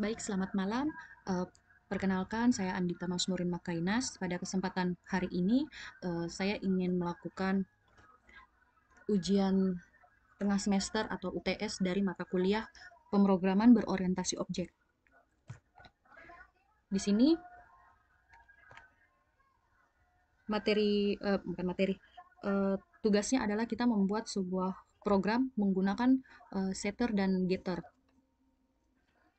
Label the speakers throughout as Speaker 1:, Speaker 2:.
Speaker 1: Baik, selamat malam. Eh, Perkenalkan, saya Andita Masmurin Makainas. Pada kesempatan hari ini, saya ingin melakukan ujian tengah semester atau UTS dari mata kuliah pemrograman berorientasi objek. Di sini bukan materi, tugasnya adalah kita membuat sebuah program menggunakan setter dan getter.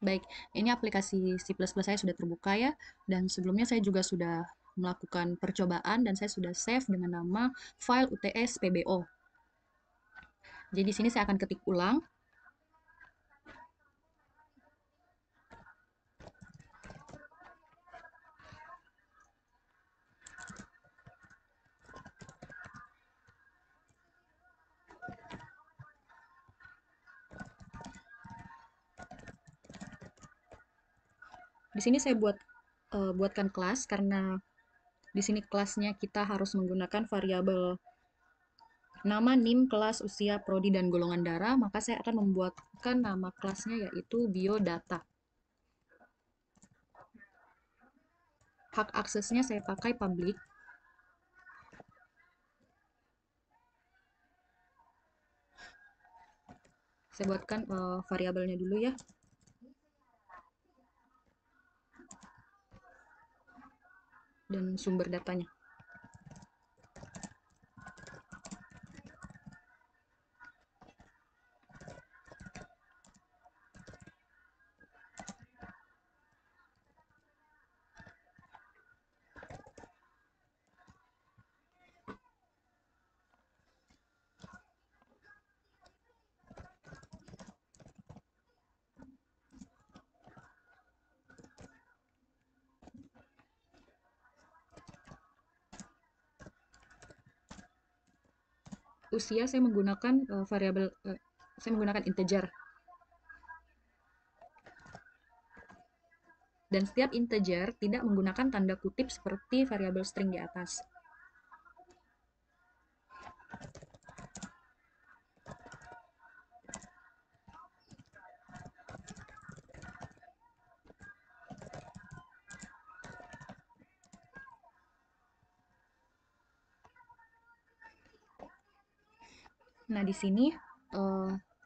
Speaker 1: Baik, ini aplikasi C++ saya sudah terbuka ya, dan sebelumnya saya juga sudah melakukan percobaan dan saya sudah save dengan nama file UTS PBO. Jadi di sini saya akan ketik ulang. Di sini saya buatkan kelas karena di sini kelasnya kita harus menggunakan variabel nama, NIM, kelas, usia, prodi, dan golongan darah, maka saya akan membuatkan nama kelasnya yaitu biodata. Hak aksesnya saya pakai public. Saya buatkan variabelnya dulu ya. Dan sumber datanya. Usia saya menggunakan variabel saya menggunakan integer. Dan setiap integer tidak menggunakan tanda kutip seperti variabel string di atas. Nah, di sini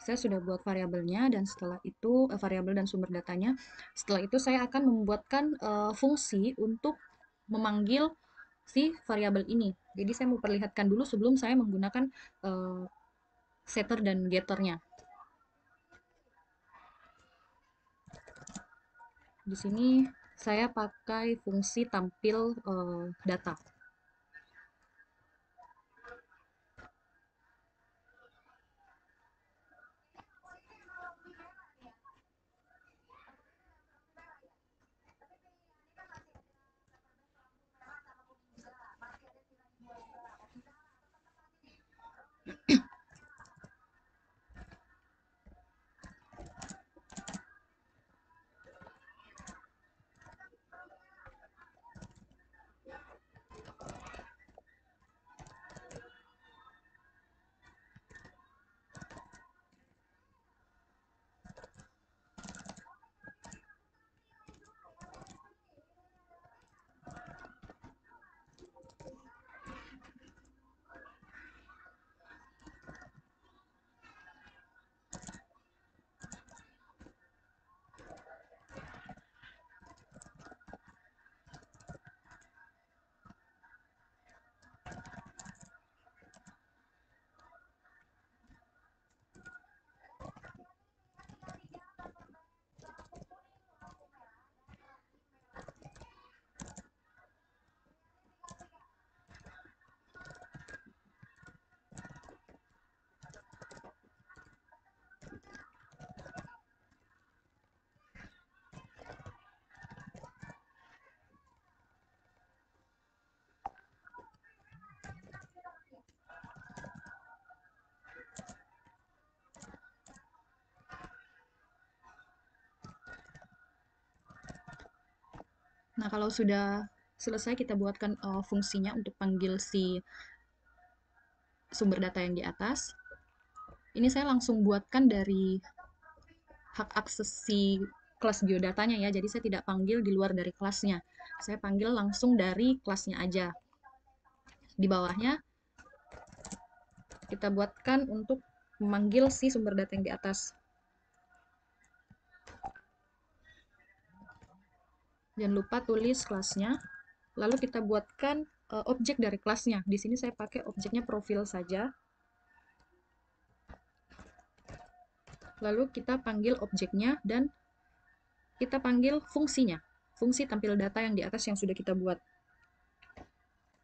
Speaker 1: saya sudah buat variabelnya dan setelah itu variabel dan sumber datanya. Setelah itu saya akan membuatkan fungsi untuk memanggil si variabel ini. Jadi saya mau perlihatkan dulu sebelum saya menggunakan setter dan getternya. Di sini saya pakai fungsi tampil data. Nah, kalau sudah selesai kita buatkan fungsinya untuk panggil si sumber data yang di atas. Ini saya langsung buatkan dari hak akses si kelas biodatanya ya, jadi saya tidak panggil di luar dari kelasnya. Saya panggil langsung dari kelasnya aja. Di bawahnya kita buatkan untuk memanggil si sumber data yang di atas. Jangan lupa tulis kelasnya. Lalu kita buatkan objek dari kelasnya. Di sini saya pakai objeknya profil saja. Lalu kita panggil objeknya dan kita panggil fungsinya. Fungsi tampil data yang di atas yang sudah kita buat.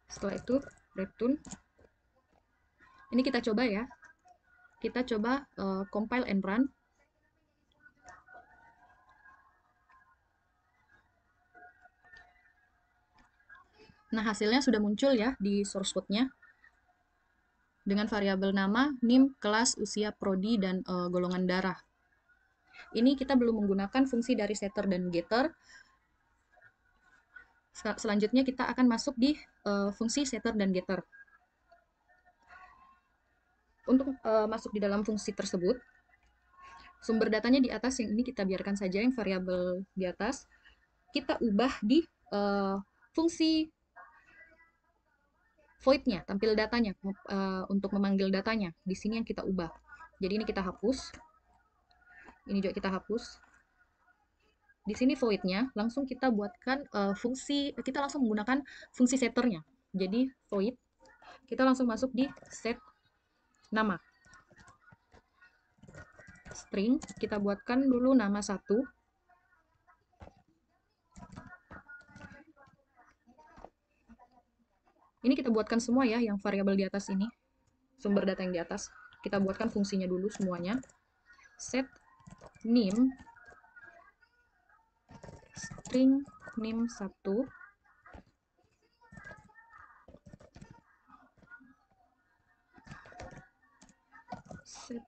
Speaker 1: Setelah itu, return. Ini kita coba ya. Kita coba compile and run. Nah, hasilnya sudah muncul ya di source code-nya. Dengan variabel nama, NIM, kelas, usia, prodi, dan golongan darah. Ini kita belum menggunakan fungsi dari setter dan getter. Selanjutnya kita akan masuk di fungsi setter dan getter. Untuk masuk di dalam fungsi tersebut, sumber datanya di atas yang ini kita biarkan saja, yang variabel di atas. Kita ubah di fungsi void-nya, tampil datanya, untuk memanggil datanya. Di sini yang kita ubah. Jadi ini kita hapus. Ini juga kita hapus. Di sini void-nya, langsung kita buatkan fungsi, kita langsung menggunakan fungsi setternya. Jadi void, kita langsung masuk di set nama. String, kita buatkan dulu nama 1. Ini kita buatkan semua ya, yang variabel di atas ini. Sumber data yang di atas. Kita buatkan fungsinya dulu semuanya. Set name string name 1. Set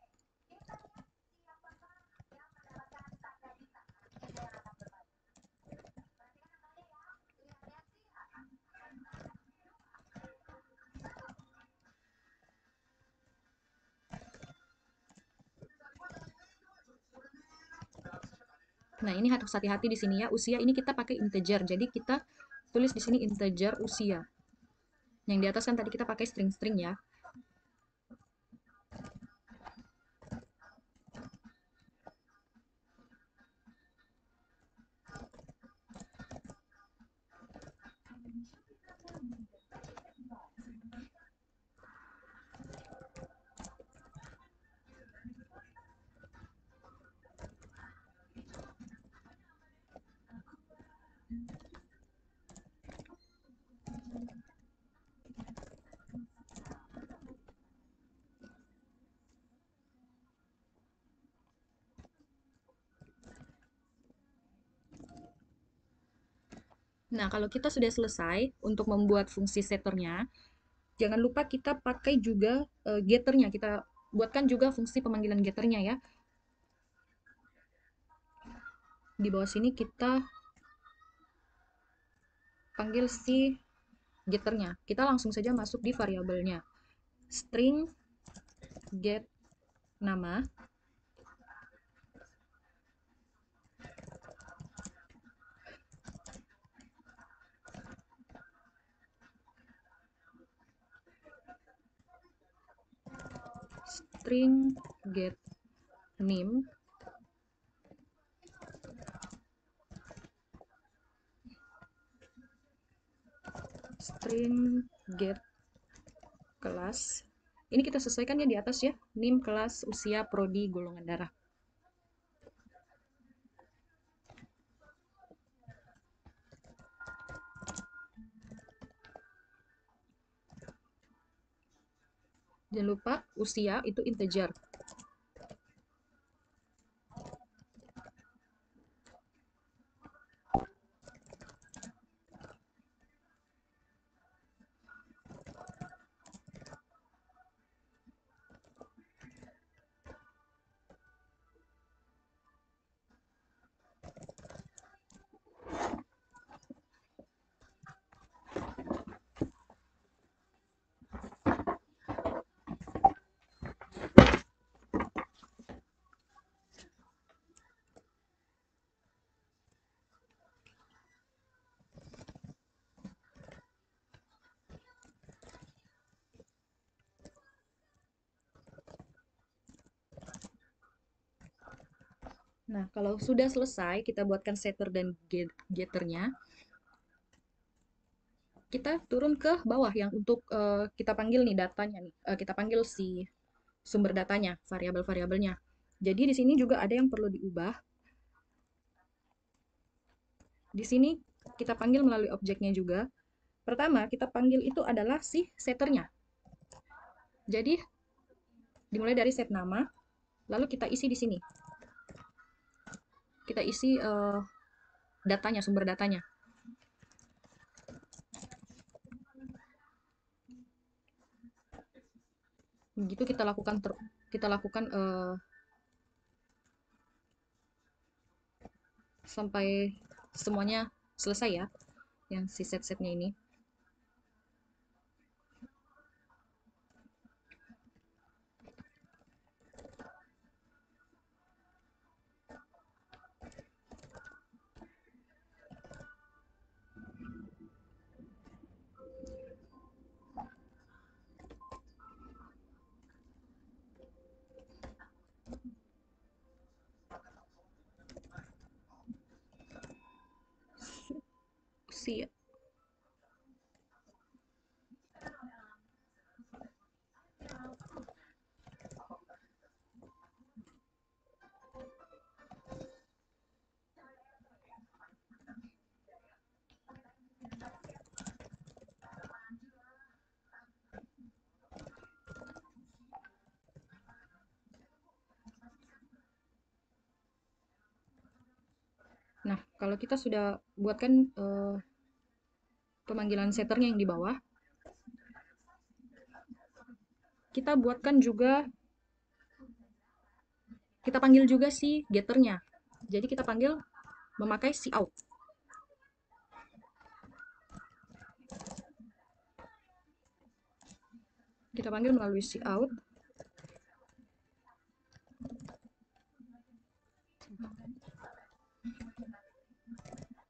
Speaker 1: Nah, ini harus hati-hati di sini ya. Usia ini kita pakai integer. Jadi kita tulis di sini integer usia. Yang di atas kan tadi kita pakai string-string ya. Nah, kalau kita sudah selesai untuk membuat fungsi setternya, jangan lupa kita pakai juga getternya. Kita buatkan juga fungsi pemanggilan getternya ya. Di bawah sini kita panggil si getternya. Kita langsung saja masuk di variabelnya. String get nama. String get name. String get kelas. Ini kita sesuaikan ya di atas ya. NIM, kelas, usia, prodi, golongan darah. Jangan lupa usia itu integer. Nah, kalau sudah selesai, kita buatkan setter dan getternya. Kita turun ke bawah yang untuk kita panggil nih datanya nih. Kita panggil si sumber datanya, variabel-variabelnya. Jadi di sini juga ada yang perlu diubah. Di sini kita panggil melalui objeknya juga. Pertama, kita panggil itu adalah si setternya. Jadi dimulai dari set nama, lalu kita isi di sini. Kita isi datanya, sumber datanya. Begitu kita lakukan sampai semuanya selesai ya, yang si set-setnya ini. Si Nah, kalau kita sudah buatkan pemanggilan setternya yang di bawah, kita buatkan juga, kita panggil juga si getternya. Jadi kita panggil memakai si out. Kita panggil melalui si out.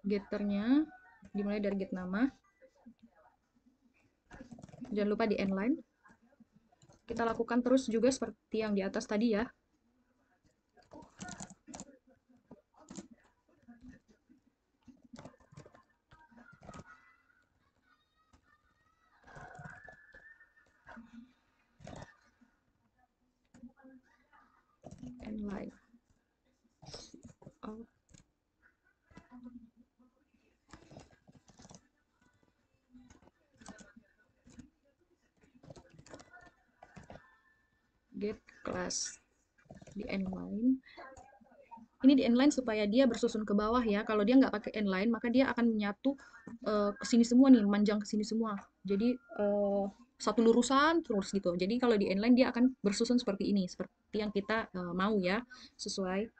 Speaker 1: Getternya dimulai dari get nama. Jangan lupa di endline. Kita lakukan terus juga seperti yang di atas tadi ya. Endline. Out. Get class di endline. Ini di endline supaya dia bersusun ke bawah ya. Kalau dia nggak pakai endline, maka dia akan menyatu ke sini semua nih, manjang ke sini semua. Jadi satu lurusan terus gitu. Jadi kalau di endline dia akan bersusun seperti ini, seperti yang kita mau ya, sesuai.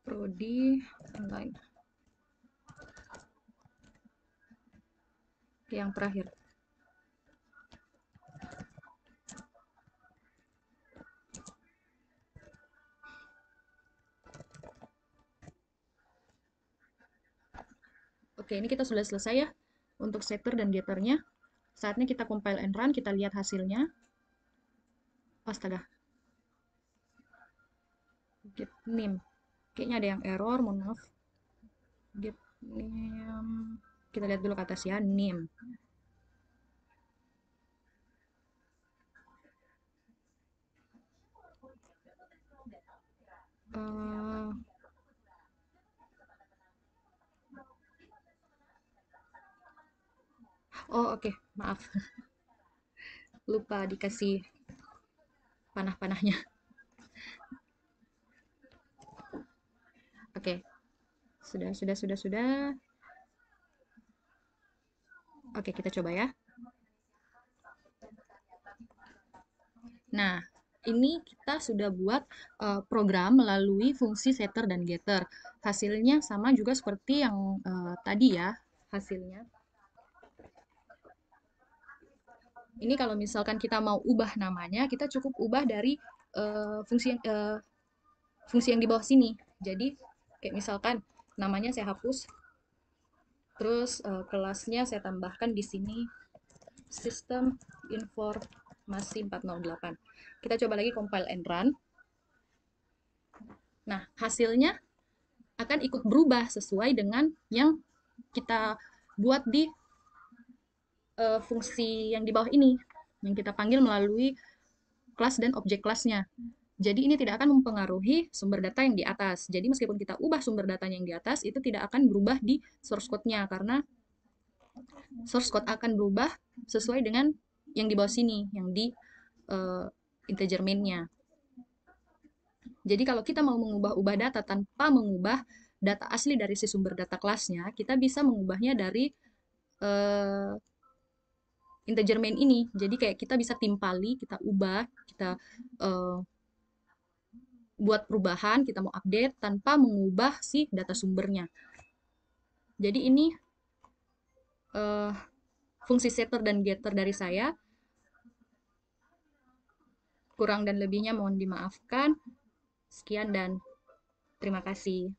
Speaker 1: Prodi endline. Oke, yang terakhir. Oke, ini kita sudah selesai ya untuk setter dan getternya. Saatnya kita compile and run, kita lihat hasilnya. Astaga. Get name. Kayaknya ada yang error, mohon maaf. Get name. Kita lihat dulu ke atas ya, name. Uh, oh oke, maaf. Lupa dikasih panah-panahnya. Oke. Sudah. Oke, kita coba ya. Nah, ini kita sudah buat program melalui fungsi setter dan getter. Hasilnya sama juga seperti yang tadi ya, hasilnya. Ini kalau misalkan kita mau ubah namanya, kita cukup ubah dari fungsi yang di bawah sini. Jadi kayak misalkan namanya saya hapus, terus kelasnya saya tambahkan di sini sistem informasi 408. Kita coba lagi compile and run. Nah, hasilnya akan ikut berubah sesuai dengan yang kita buat di fungsi yang di bawah ini, yang kita panggil melalui kelas dan objek kelasnya. Jadi ini tidak akan mempengaruhi sumber data yang di atas. Jadi meskipun kita ubah sumber datanya yang di atas, itu tidak akan berubah di source code-nya, karena source code akan berubah sesuai dengan yang di bawah sini, yang di integer main-nya. Jadi kalau kita mau mengubah-ubah data tanpa mengubah data asli dari si sumber data kelasnya, kita bisa mengubahnya dari integer main ini. Jadi kayak kita bisa timpali, kita ubah, kita buat perubahan, kita mau update tanpa mengubah si data sumbernya. Jadi ini fungsi setter dan getter dari saya. Kurang dan lebihnya mohon dimaafkan. Sekian dan terima kasih.